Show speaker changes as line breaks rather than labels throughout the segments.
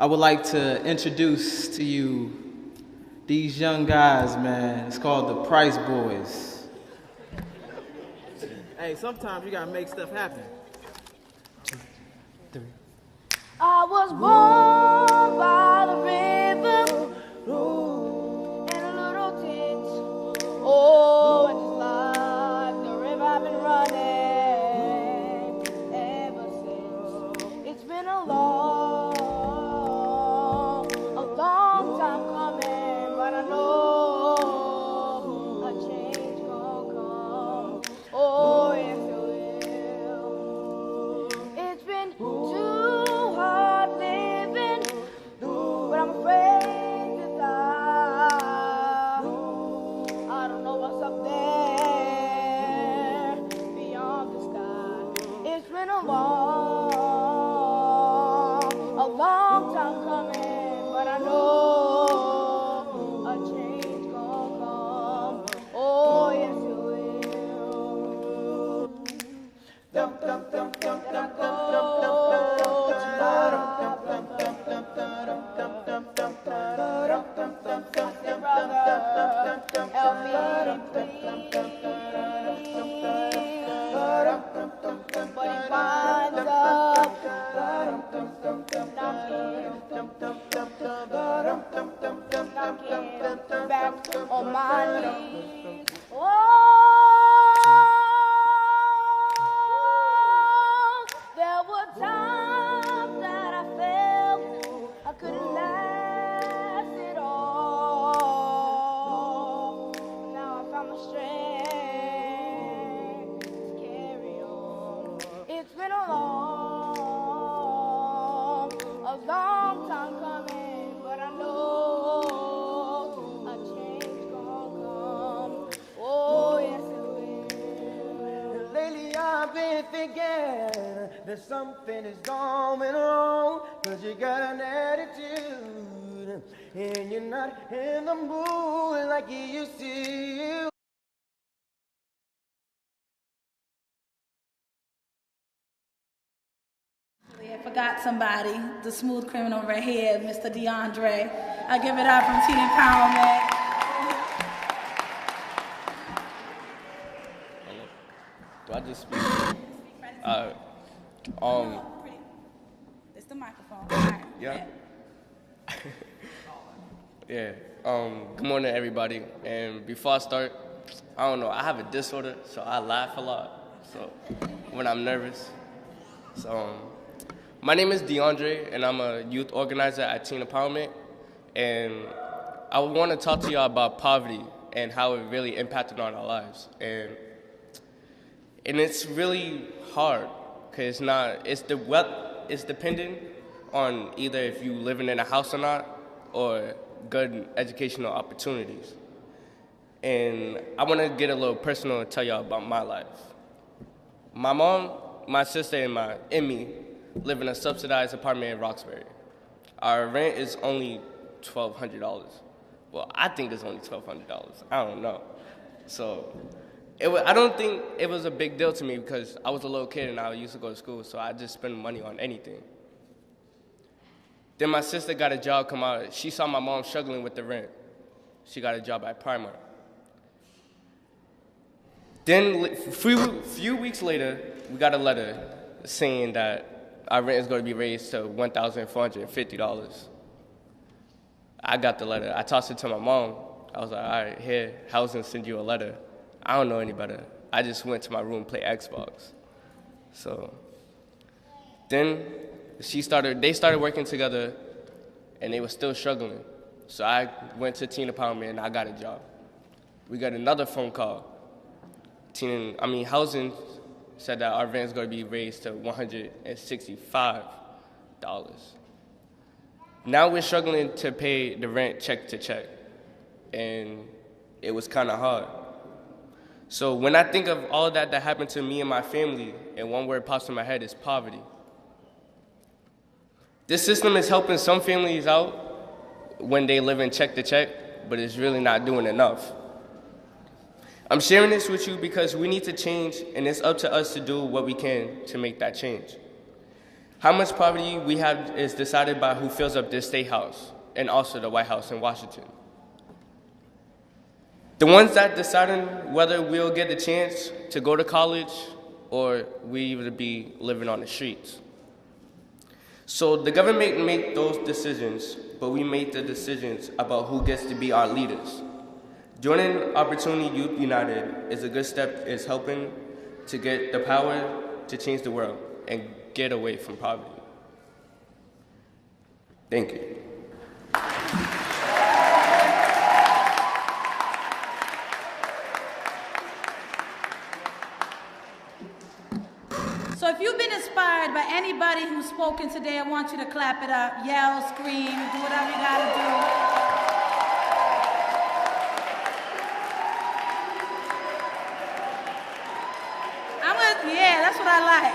I would like to introduce to you these young guys, man. It's called the Price Boys.
Hey, sometimes you gotta make stuff happen.
I was born by the river in a little tent. Oh, and just like the river I've been running ever since. It's been a long time coming, but I know a change gonna come. Oh, yes, it will. It's been too hard living, but I'm afraid to die. I don't know what's up there beyond the sky. It's been a long time coming, but I know a change gonna come. Oh, yes, it will. Then I go to help me, please. But he winds up knocking back on my knees. Oh, there were times that I felt I couldn't last it all. Now I found the strength to carry on. It's been a long time coming, but I know a change gonna come. Oh, yes, it will.
Lately I've been thinking that something is going wrong, 'cause you got an attitude and you're not in the mood like you used to.
I forgot somebody, the smooth criminal right here, Mr. DeAndre. I give it up from Teen Empowerment.
Do I just speak?
It's the microphone. All right.
Yeah. Yeah. Good morning, everybody. And before I start, I don't know, I have a disorder, so I laugh a lot. So when I'm nervous. So my name is DeAndre, and I'm a youth organizer at Teen Empowerment. And I want to talk to y'all about poverty and how it really impacted on our lives. And it's really hard, because it's dependent on either if you living in a house or not, or good educational opportunities. And I want to get a little personal and tell y'all about my life. My mom, my sister, and me live in a subsidized apartment in Roxbury. Our rent is only $1,200. Well, I think it's only $1,200. I don't know. So I don't think it was a big deal to me, because I was a little kid and I used to go to school, so I just spend money on anything. Then my sister got a job come out. She saw my mom struggling with the rent. She got a job at Primark. Then a few weeks later, we got a letter saying that our rent is going to be raised to $1,450. I got the letter. I tossed it to my mom. I was like, all right, here, housing send you a letter. I don't know any better. I just went to my room and played Xbox. So then they started working together, and they were still struggling. So I went to Teen Empowerment and I got a job. We got another phone call. Housing said that our rent is going to be raised to $165. Now we're struggling to pay the rent check to check, and it was kind of hard. So when I think of all that happened to me and my family, and one word pops in my head is poverty. This system is helping some families out when they live in check to check, but it's really not doing enough. I'm sharing this with you because we need to change, and it's up to us to do what we can to make that change. How much poverty we have is decided by who fills up this State House and also the White House in Washington. The ones that deciding whether we'll get the chance to go to college or we will be living on the streets. So the government make those decisions, but we make the decisions about who gets to be our leaders. Joining Opportunity Youth United is a good step, is helping to get the power to change the world and get away from poverty. Thank you.
So if you've been inspired by anybody who's spoken today, I want you to clap it up, yell, scream, do whatever you gotta do. Yeah, that's what I like.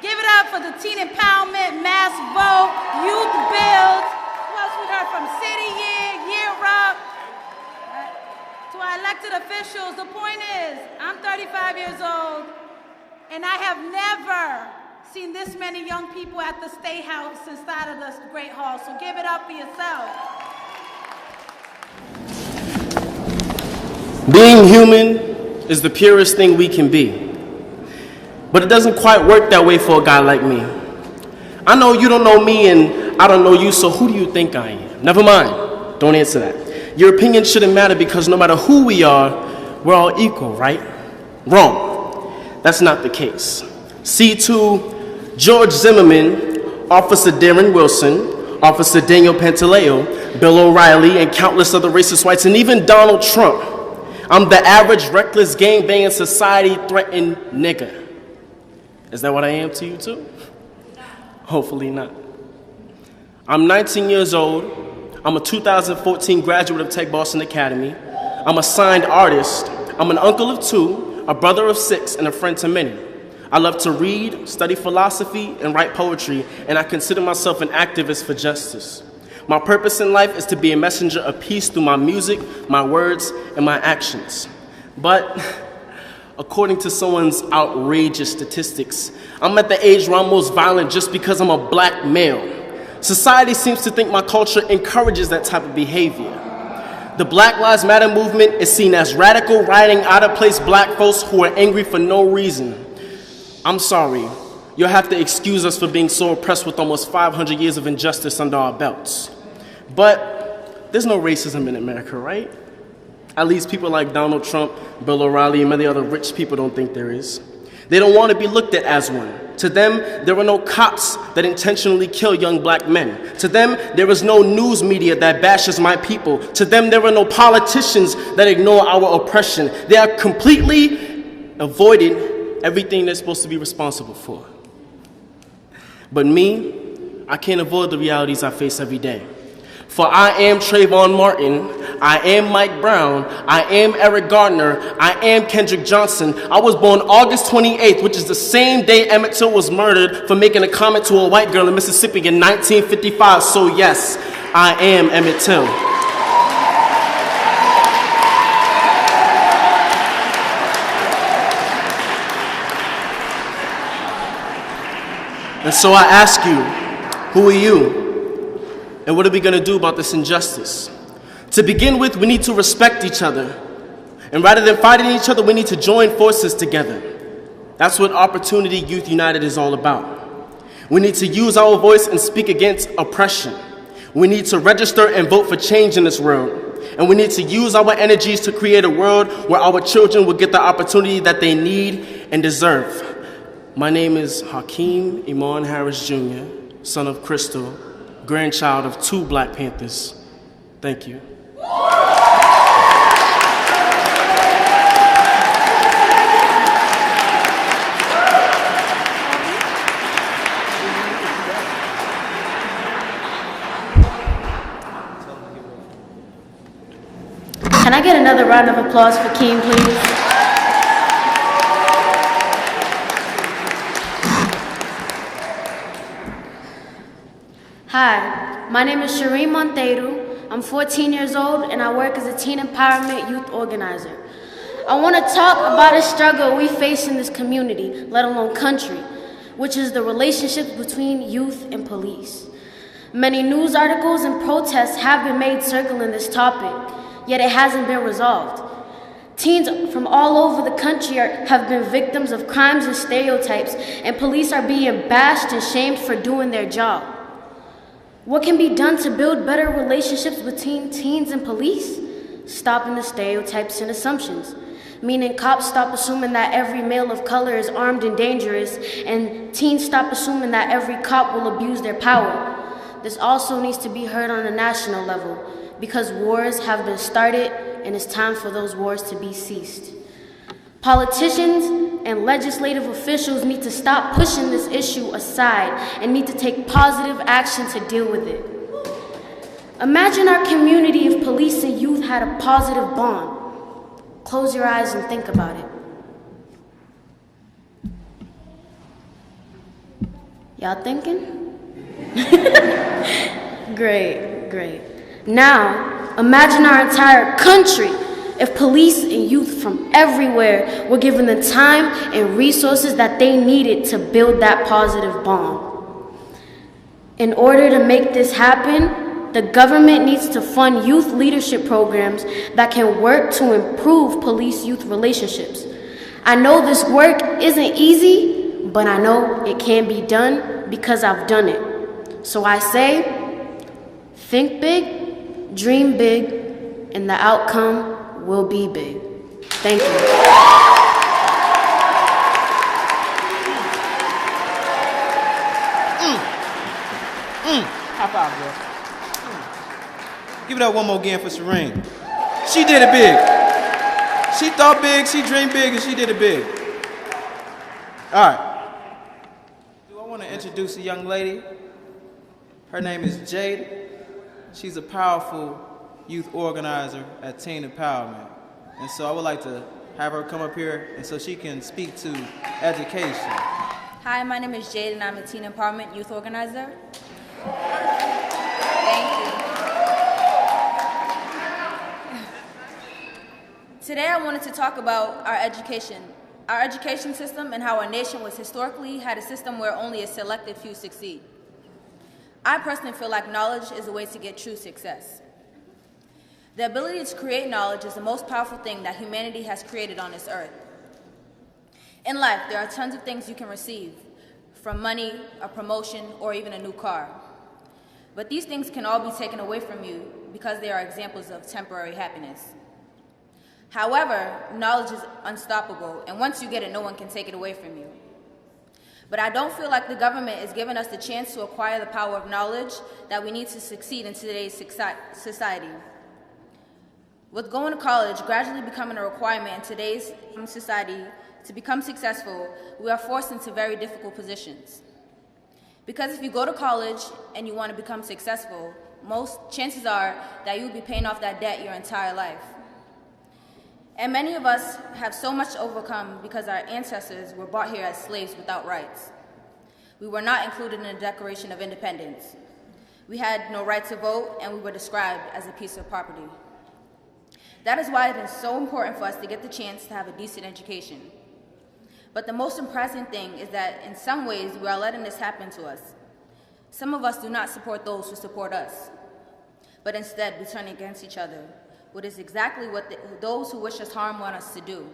Give it up for the teen empowerment, mass vote, youth build. Who else we heard from? City Year Up. To our elected officials, the point is, I'm 35 years old, and I have never seen this many young people at the State House inside of this great hall, so give it up for yourself.
Being human is the purest thing we can be. But it doesn't quite work that way for a guy like me. I know you don't know me and I don't know you, so who do you think I am? Never mind, don't answer that. Your opinion shouldn't matter because no matter who we are, we're all equal, right? Wrong. That's not the case. See to George Zimmerman, Officer Darren Wilson, Officer Daniel Pantaleo, Bill O'Reilly, and countless other racist whites, and even Donald Trump. I'm the average, reckless, gang-banging, society-threatened nigga. Is that what I am to you too? Hopefully not. I'm 19 years old. I'm a 2014 graduate of Tech Boston Academy. I'm a signed artist. I'm an uncle of 2, a brother of 6, and a friend to many. I love to read, study philosophy, and write poetry, and I consider myself an activist for justice. My purpose in life is to be a messenger of peace through my music, my words, and my actions. But according to someone's outrageous statistics, I'm at the age where I'm most violent just because I'm a black male. Society seems to think my culture encourages that type of behavior. The Black Lives Matter movement is seen as radical, rioting out-of-place black folks who are angry for no reason. I'm sorry. You'll have to excuse us for being so oppressed with almost 500 years of injustice under our belts. But there's no racism in America, right? At least people like Donald Trump, Bill O'Reilly, and many other rich people don't think there is. They don't want to be looked at as one. To them, there are no cops that intentionally kill young black men. To them, there is no news media that bashes my people. To them, there are no politicians that ignore our oppression. They are completely avoiding everything they're supposed to be responsible for. But me, I can't avoid the realities I face every day. For I am Trayvon Martin, I am Mike Brown, I am Eric Gardner, I am Kendrick Johnson. I was born August 28th, which is the same day Emmett Till was murdered for making a comment to a white girl in Mississippi in 1955. So yes, I am Emmett Till. And so I ask you, who are you? And what are we going to do about this injustice? To begin with, we need to respect each other. And rather than fighting each other, we need to join forces together. That's what Opportunity Youth United is all about. We need to use our voice and speak against oppression. We need to register and vote for change in this world. And we need to use our energies to create a world where our children will get the opportunity that they need and deserve. My name is Hakeem Iman Harris Jr., son of Crystal, grandchild of 2 Black Panthers. Thank you.
Can I get another round of applause for Keem, please? Hi, my name is Shireen Monteiro. I'm 14 years old and I work as a teen empowerment youth organizer. I want to talk about a struggle we face in this community, let alone country. which is the relationship between youth and police. Many news articles and protests have been made circling this topic, yet it hasn't been resolved. Teens from all over the country have been victims of crimes and stereotypes, and police are being bashed and shamed for doing their job. What can be done to build better relationships between teens and police? Stopping the stereotypes and assumptions, meaning cops stop assuming that every male of color is armed and dangerous, and teens stop assuming that every cop will abuse their power. This also needs to be heard on a national level, because wars have been started and it's time for those wars to be ceased. Politicians and legislative officials need to stop pushing this issue aside and need to take positive action to deal with it. Imagine our community if police and youth had a positive bond. Close your eyes and think about it. Y'all thinking? Great. Now, imagine our entire country if police and youth from everywhere were given the time and resources that they needed to build that positive bond. In order to make this happen, the government needs to fund youth leadership programs that can work to improve police-youth relationships. I know this work isn't easy, but I know it can be done because I've done it. So I say, think big, dream big, and the outcome will be big. Thank you.
High five, bro. Give it up one more again for Serene. She did it big. She thought big, she dreamed big, and she did it big. All right. Do I want to introduce a young lady? Her name is Jade. She's a powerful youth organizer at Teen Empowerment. And so I would like to have her come up here and so she can speak to education.
Hi, my name is Jade and I'm a Teen Empowerment youth organizer. Thank you. Today I wanted to talk about our education system and how our nation was historically had a system where only a selected few succeed. I personally feel like knowledge is the way to get true success. The ability to create knowledge is the most powerful thing that humanity has created on this earth. In life, there are tons of things you can receive, from money, a promotion, or even a new car. But these things can all be taken away from you because they are examples of temporary happiness. However, knowledge is unstoppable, and once you get it, no one can take it away from you. But I don't feel like the government is giving us the chance to acquire the power of knowledge that we need to succeed in today's society. With going to college gradually becoming a requirement in today's society to become successful, we are forced into very difficult positions. Because if you go to college and you want to become successful, most chances are that you'll be paying off that debt your entire life. And many of us have so much to overcome because our ancestors were brought here as slaves without rights. We were not included in the Declaration of Independence. We had no right to vote, and we were described as a piece of property. That is why it is so important for us to get the chance to have a decent education. But the most impressive thing is that in some ways we are letting this happen to us. Some of us do not support those who support us, but instead we turn against each other, which is exactly what those who wish us harm want us to do.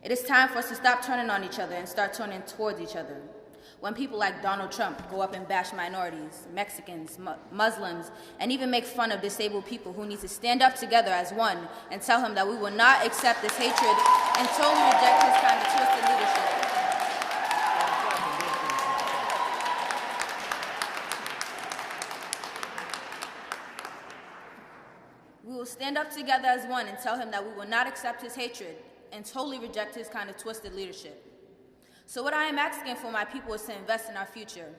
It is time for us to stop turning on each other and start turning towards each other. When people like Donald Trump go up and bash minorities, Mexicans, Muslims, and even make fun of disabled people who need to stand up together as one and tell him that we will not accept this hatred and totally reject his kind of twisted leadership. We will stand up together as one and tell him that we will not accept his hatred and totally reject his kind of twisted leadership. So what I am asking for my people is to invest in our future.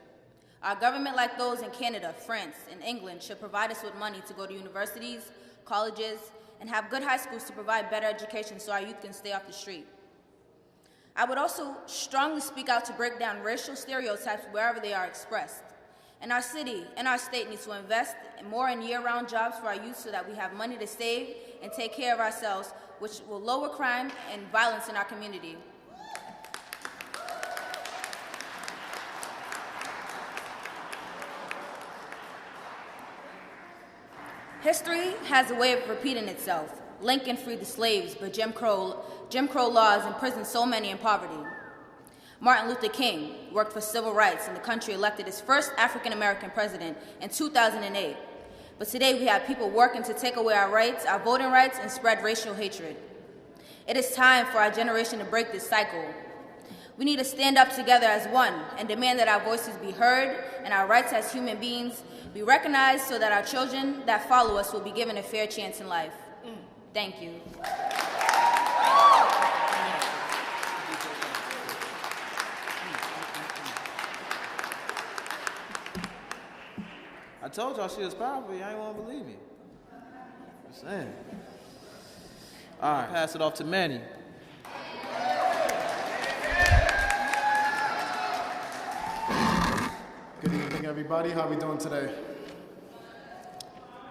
Our government, like those in Canada, France, and England, should provide us with money to go to universities, colleges, and have good high schools to provide better education so our youth can stay off the street. I would also strongly speak out to break down racial stereotypes wherever they are expressed. And our city and our state needs to invest more in year-round jobs for our youth so that we have money to save and take care of ourselves, which will lower crime and violence in our community. History has a way of repeating itself. Lincoln freed the slaves, but Jim Crow laws imprisoned so many in poverty. Martin Luther King worked for civil rights, and the country elected his first African-American president in 2008. But today we have people working to take away our rights, our voting rights, and spread racial hatred. It is time for our generation to break this cycle. We need to stand up together as one and demand that our voices be heard and our rights as human beings be recognized so that our children that follow us will be given a fair chance in life. Thank you.
I told y'all she was powerful. Y'all ain't want to believe me. Just saying. All right, pass it off to Manny.
Good evening, everybody. How are we doing today?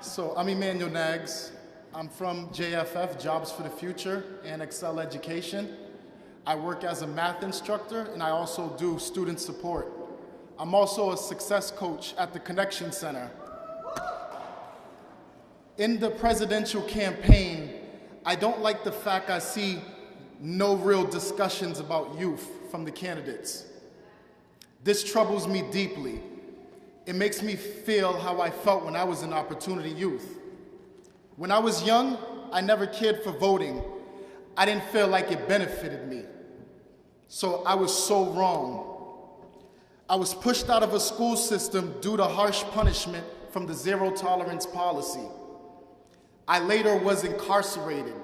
So I'm Emmanuel Nags. I'm from JFF, Jobs for the Future, and Excel Education. I work as a math instructor, and I also do student support. I'm also a success coach at the Connection Center. In the presidential campaign, I don't like the fact I see no real discussions about youth from the candidates. This troubles me deeply. It makes me feel how I felt when I was an Opportunity Youth. When I was young, I never cared for voting. I didn't feel like it benefited me. So I was so wrong. I was pushed out of a school system due to harsh punishment from the zero tolerance policy. I later was incarcerated.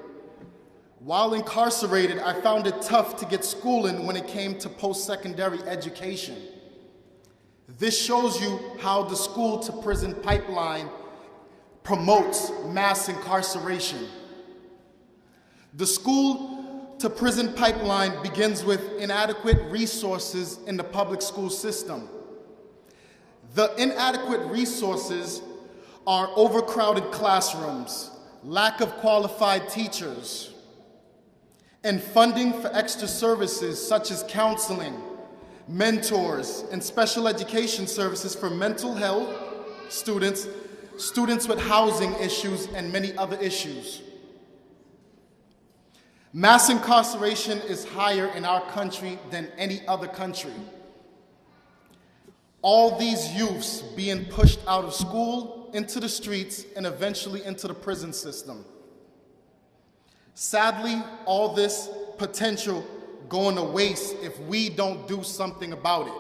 While incarcerated, I found it tough to get schooling when it came to post-secondary education. This shows you how the school-to-prison pipeline promotes mass incarceration. The school-to-prison pipeline begins with inadequate resources in the public school system. The inadequate resources are overcrowded classrooms, lack of qualified teachers, and funding for extra services such as counseling, mentors, and special education services for mental health students, students with housing issues, and many other issues. Mass incarceration is higher in our country than any other country. All these youths being pushed out of school, into the streets, and eventually into the prison system. Sadly, all this potential going to waste if we don't do something about it.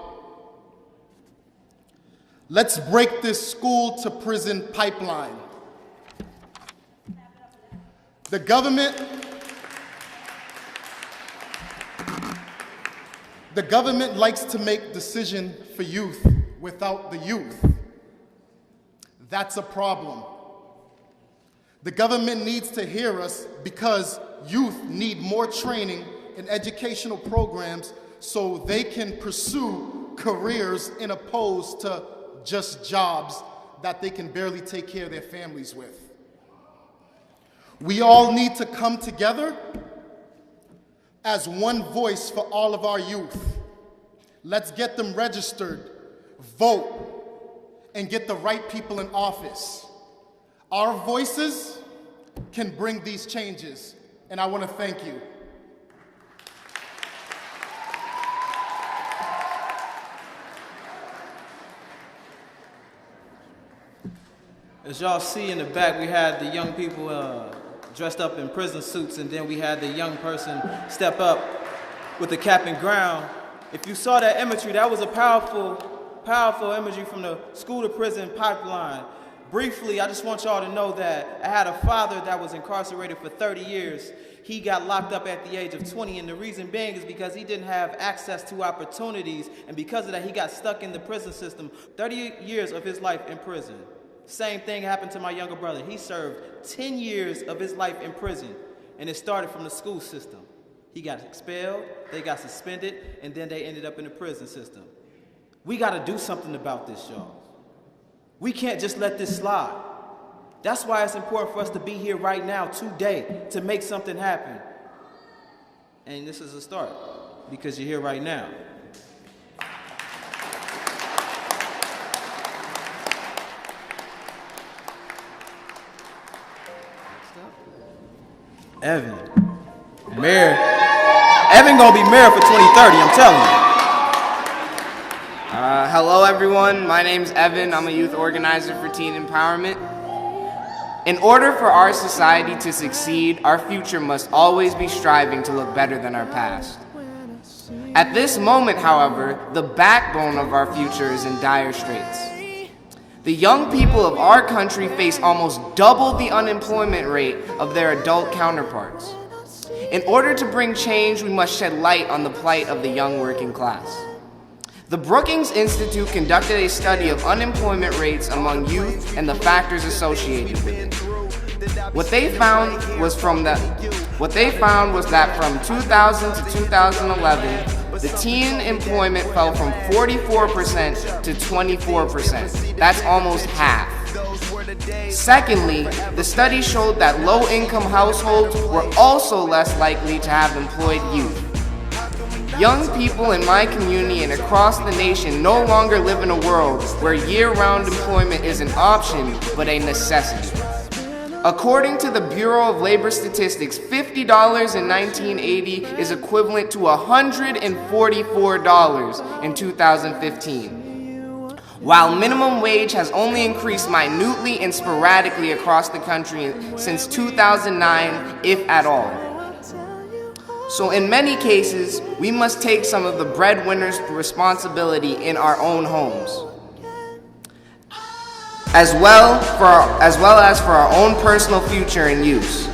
Let's break this school-to-prison pipeline. The government likes to make decisions for youth without the youth. That's a problem. The government needs to hear us because youth need more training and educational programs so they can pursue careers in opposed to just jobs that they can barely take care of their families with. We all need to come together as one voice for all of our youth. Let's get them registered, vote, and get the right people in office. Our voices can bring these changes, and I want to thank you.
As y'all see in the back, we had the young people dressed up in prison suits, and then we had the young person step up with the cap and gown. If you saw that imagery, that was a powerful imagery from the school-to-prison pipeline. Briefly, I just want y'all to know that I had a father that was incarcerated for 30 years. He got locked up at the age of 20, and the reason being is because he didn't have access to opportunities, and because of that, he got stuck in the prison system. 30 years of his life in prison. Same thing happened to my younger brother. He served 10 years of his life in prison, and it started from the school system. He got expelled, they got suspended, and then they ended up in the prison system. We got to do something about this, y'all. We can't just let this slide. That's why it's important for us to be here right now, today, to make something happen. And this is a start, because you're here right now. Evan. Mayor. Evan gonna be mayor for 2030, I'm telling you.
Hello everyone, my name's Evan. I'm a youth organizer for teen empowerment. In order for our society to succeed, our future must always be striving to look better than our past. At this moment, however, the backbone of our future is in dire straits. The young people of our country face almost double the unemployment rate of their adult counterparts. In order to bring change, we must shed light on the plight of the young working class. The Brookings Institute conducted a study of unemployment rates among youth and the factors associated with it. What they found was that from 2000 to 2011, the teen employment fell from 44% to 24%. That's almost half. Secondly, the study showed that low-income households were also less likely to have employed youth. Young people in my community and across the nation no longer live in a world where year-round employment is an option, but a necessity. According to the Bureau of Labor Statistics, $50 in 1980 is equivalent to $144 in 2015. While minimum wage has only increased minutely and sporadically across the country since 2009, if at all. So in many cases, we must take some of the breadwinners' responsibility in our own homes, as well as for our own personal future and use.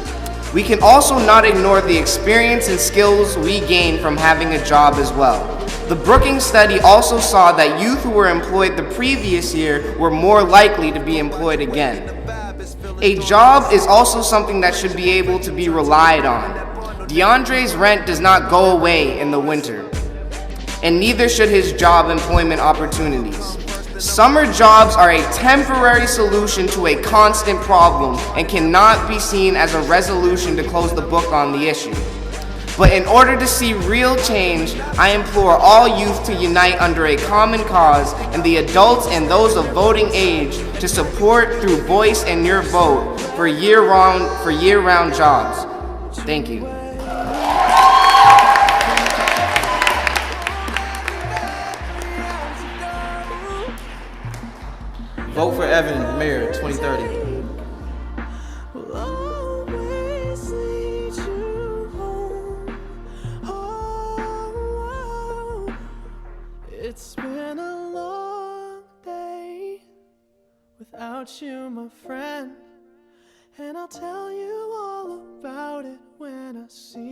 We can also not ignore the experience and skills we gain from having a job as well. The Brookings study also saw that youth who were employed the previous year were more likely to be employed again. A job is also something that should be able to be relied on. DeAndre's rent does not go away in the winter, and neither should his job employment opportunities. Summer jobs are a temporary solution to a constant problem and cannot be seen as a resolution to close the book on the issue. But in order to see real change, I implore all youth to unite under a common cause, and the adults and those of voting age to support through voice and your vote for year-round jobs. Thank you.
Vote for Evan, mayor, 2030.
It's been a long day without you, my friend, and I'll tell you all about it when I see